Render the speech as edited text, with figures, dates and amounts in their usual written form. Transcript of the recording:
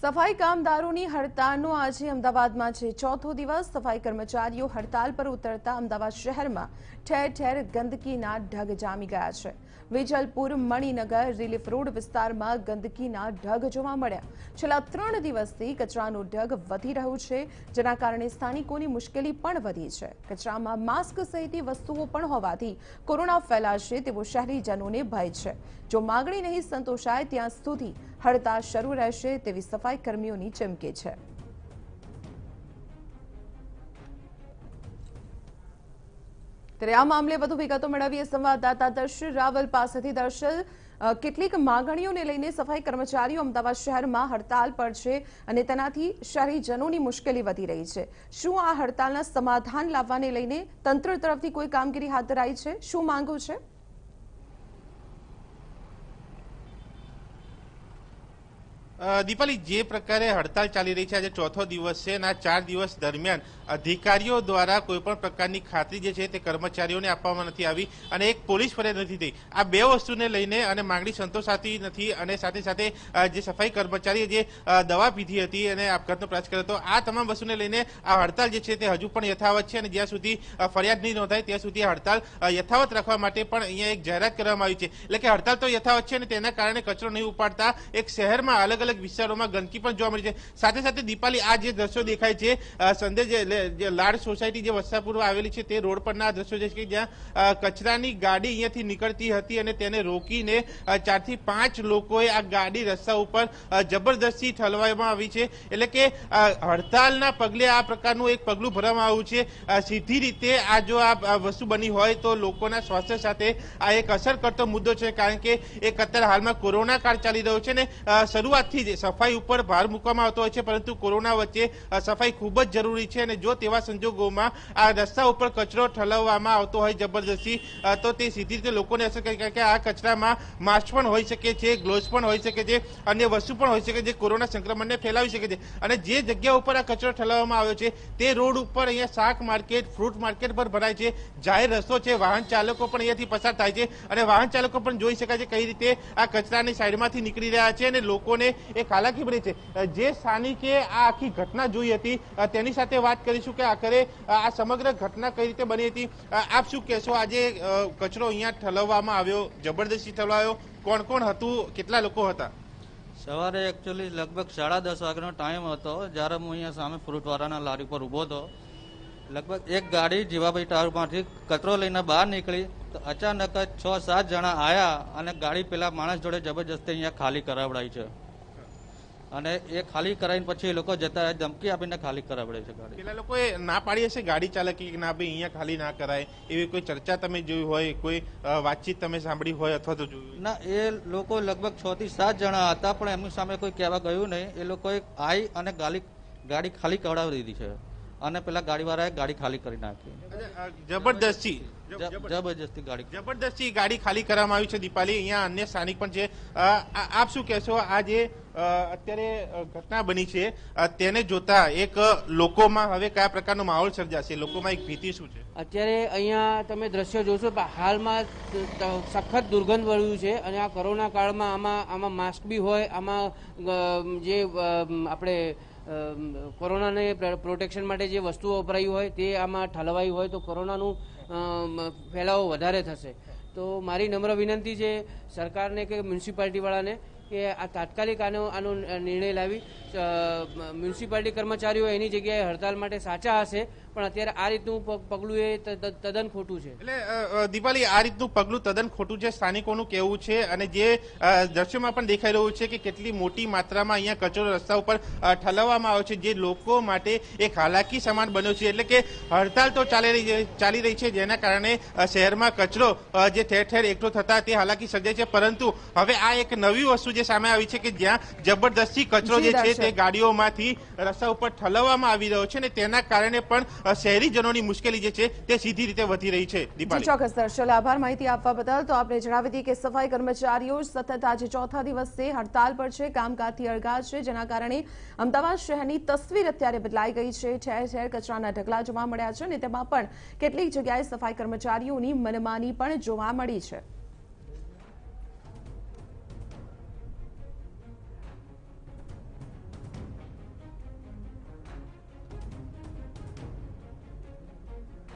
સફાઈ કામદારોની હડતાલનો આજે અમદાવાદમાં છે ચોથો દિવસ। સફાઈ કર્મચારીઓ હડતાલ પર ઉતરતા અમદાવાદ શહેરમાં ઠેર ઠેર ગંદકીના ઢગ જામી ગયા છે। વેજલપુર, મણિનગર, રિલીફ રોડ વિસ્તારમાં ગંદકીના ઢગ જોવા મળ્યા। છેલ્લા 3 દિવસથી કચરાનો ઢગ વધી રહ્યો છે, જેના કારણે સ્થાનિકોની મુશ્કેલી પણ વધી છે। કચરામાં માસ્ક સહિતની વસ્તુઓ પણ હોવાથી કોરોના ફેલાશે તેવો શહેરીજનોને ભય છે। જો માંગણી નહીં સંતોષાય ત્યાં સુધી હડતાલ શરૂ રહેશે તેવી સફાઈ કર્મીઓની ચીમકી છે। ત્યારે આ મામલે વધુ વિગતો મેળવીએ સંવાદદાતા દર્શલ રાવલ પાસેથી। દર્શલ, કેટલીક માંગણીઓને લઈને સફાઈ કર્મચારીઓ અમદાવાદ શહેરમાં હડતાલ પર છે અને તેનાથી શહેરીજનોની મુશ્કેલી વધી રહી છે। શું આ હડતાલના સમાધાન લાવવાને લઈને તંત્ર તરફથી કોઈ કામગીરી હાથ ધરાઈ છે? શું માંગો છે? દીપાલી, જે પ્રકારે હડતાલ ચાલી રહી છે, આજે ચોથો દિવસ છે અને આ 4 દિવસ દરમિયાન અધિકારીઓ દ્વારા કોઈપણ પ્રકારની ખાતરી જે છે તે કર્મચારીઓને આપવામાં નથી આવી અને એક પોલીસ ફરિયાદ નથી થઈ। આ બે વસ્તુને લઈને અને માંગણી સંતોષાતી નથી અને સાથે સાથે જે સફાઈ કર્મચારીએ જે દવા પીધી હતી અને આપઘાતનો પ્રયાસ કર્યો હતો, આ તમામ વસ્તુને લઈને આ હડતાલ જે છે તે હજુ પણ યથાવત છે અને જ્યાં સુધી ફરિયાદ નહીં નોંધાય ત્યાં સુધી હડતાલ યથાવત રાખવા માટે પણ અહીંયા એક જાહેરાત કરવામાં આવી છે। એટલે કે હડતાલ તો યથાવત છે અને તેના કારણે કચરો નહીં ઉપાડતા એક શહેરમાં અલગ અલગ વિસ્તારોમાં ગંદકી પણ જોવા મળી છે। સાથે સાથે દીપાલી, આ જે દ્રશ્યો દેખાય છે સંદેશ લાડ સોસાયટી જે વસ્ત્રાપુરમાં આવેલી છે તે રોડ પરના દ્રશ્યો છે કે જ્યાં કચરાની ગાડી અહીંયાથી નીકળતી હતી અને તેને રોકીને 4 થી 5 લોકોએ આ ગાડી રસ્તા ઉપર જબરદસ્તી ઠલવવામાં આવી છે। એટલે કે હડતાલના પગલે આ પ્રકારનું એક પગલું ભરવામાં આવ્યું છે। સીધી રીતે આ જો આ વસ્તુ બની હોય તો લોકોના સ્વાસ્થ્ય સાથે આ એક અસર કરતો મુદ્દો છે, કારણ કે એક અત્યારે હાલમાં કોરોના કાળ ચાલી રહ્યો છે ને શરૂઆતથી જ સફાઈ ઉપર ભાર મૂકવામાં આવતો હોય છે, પરંતુ કોરોના વચ્ચે સફાઈ ખૂબ જ જરૂરી છે અને જો તેવા સંજોગોમાં આ રસ્તા ઉપર કચરો ઠલવવામાં આવતો હોય જબરદસ્તી તો તે સીધી રીતે લોકોને અસર કરે, કારણ કે આ કચરામાં માસ્ક પણ હોઈ શકે છે, ગ્લોવ્સ પણ હોઈ શકે છે, અન્ય વસ્તુ પણ હોઈ શકે જે કોરોના સંક્રમણને ફેલાવી શકે છે। અને જે જગ્યા ઉપર આ કચરો ઠલવવામાં આવ્યો છે તે રોડ ઉપર અહીંયા શાક માર્કેટ, ફ્રૂટ માર્કેટ પર ભરાય છે, જાહેર રસ્તો છે, વાહન ચાલકો પણ અહીંયાથી પસાર થાય છે અને વાહન ચાલકો પણ જોઈ શકાય છે કઈ રીતે આ કચરાની સાઈડમાંથી નીકળી રહ્યા છે અને લોકોને એક હાલાકી પડી છે। જે સ્થાનિકે આ આખી ઘટના જોઈ હતી તેની સાથે વાત કરીશું કે આખરે આ સમગ્ર ઘટના કઈ રીતે બની હતી। આપ શું કહેશો? આજે કચરો અહીંયા ઠલવવામાં આવ્યો, જબરદસ્તી ઠલવાયો, કોણ કોણ હતું, કેટલા લોકો હતા? સવારે એકચ્યુઅલી લગભગ 10:30 વાગ્યાનો ટાઈમ હતો જ્યારે હું અહીંયા સામે ફ્રૂટવાળાના લારી પર ઊભો હતો। લગભગ એક ગાડી જીવાભાઈ ટાવરમાંથી કચરો લઈને બહાર નીકળી તો અચાનક જ 6-7 જણા આવ્યા અને ગાડી પેલા માણસ જોડે જબરજસ્તી અહીંયા ખાલી કરાવડાવી છે અને એ ખાલી કરાવીને પછી એ લોકો જતા ધમકી આપીને ખાલી કરાવડે છે ગાડી। પેલા લોકોએ ના પાડી હશે ગાડી ચાલકે કે ના ભાઈ અહીંયા ખાલી ના કરાય, એવી કોઈ ચર્ચા તમે જોઈ હોય, કોઈ વાતચીત તમે સાંભળી હોય અથવા તો જોયું? ના, એ લોકો લગભગ 6 થી 7 જણા હતા પણ એમની સામે કોઈ કહેવા ગયું નહીં। એ લોકોએ આવી અને ગાડી ખાલી કરાવી દીધી છે અને પેલા ગાડીવાળાએ ગાડી ખાલી કરી નાખી। જબરદસ્તી ગાડી ખાલી કરવામાં આવી છે। દીપાલી, અહીંયા અન્ય સ્થાનિક પણ છે, આપ શું કહેશો? આ જે અત્યારે ઘટના બની છે તેને જોતા એક લોકોમાં હવે કયા પ્રકારનો માહોલ સર્જાશે, લોકોમાં એક ભીતિ શું છે? અત્યારે અહીંયા તમે દ્રશ્ય જોશો, હાલમાં સખત દુર્ગંધ વળ્યું છે અને આ કોરોના કાળમાં આમાં માસ્ક બી હોય, આમાં જે આપણે કોરોનાને પ્રોટેક્શન માટે જે વસ્તુઓ વપરાઈ હોય તે આમાં ઠલવાઈ હોય તો કોરોનાનું ફેલાવો વધારે થશે। તો મારી નમ્ર વિનંતી છે સરકારને કે મ્યુનિસિપાલિટીવાળાને કે આ તાત્કાલિક આનો નિર્ણય લાવી મ્યુનિસિપાલિટી કર્મચારીઓ એની જગ્યાએ હડતાલ માટે સાચા હશે પણ અત્યારે આ રીતનું પગલું એ તદ્દન ખોટું છે। એટલે દીપાલી, આ રીતનું પગલું તદ્દન ખોટું છે સ્થાનિકોનું કહેવું છે અને જે દ્રશ્યમાં પણ દેખાઈ રહ્યું છે કે કેટલી મોટી માત્રામાં અહીંયા કચરો રસ્તા ઉપર ઠલવવામાં આવ્યો છે, જે લોકો માટે એક હાલાકી સમાન બન્યો છે। એટલે કે હડતાલ તો ચાલી રહી છે જેના કારણે શહેરમાં કચરો જે ઠેર ઠેર એકઠો થતા તે હાલાકી સર્જાય છે, પરંતુ હવે આ એક નવી વસ્તુ જે સામે આવી છે કે જ્યાં જબરદસ્તી કચરો જે છે તે ગાડીઓમાંથી રસ્તા ઉપર ઠલવવામાં આવી રહ્યો છે અને તેના કારણે પણ શહેરીજનોની મુશ્કેલી જે છે તે સીધી રીતે વધી રહી છે। દીપાલી, ચોક્કસ દર્શલ, આભાર માહિતી આપવા બદલ। તો આપણે જણાવી હતી કે સફાઈ કર્મચારીઓ સતત આજે ચોથા દિવસે હડતાલ પર છે, કામકાજથી અળગા છે, જેના કારણે અમદાવાદ શહેરની તસવીર અત્યારે બદલાઈ ગઈ છે। ઠેર ઠેર કચરાના ઢગલા જોવા મળ્યા છે અને તેમાં પણ કેટલીક જગ્યાએ સફાઈ કર્મચારીઓની મનમાની પણ જોવા મળી છે।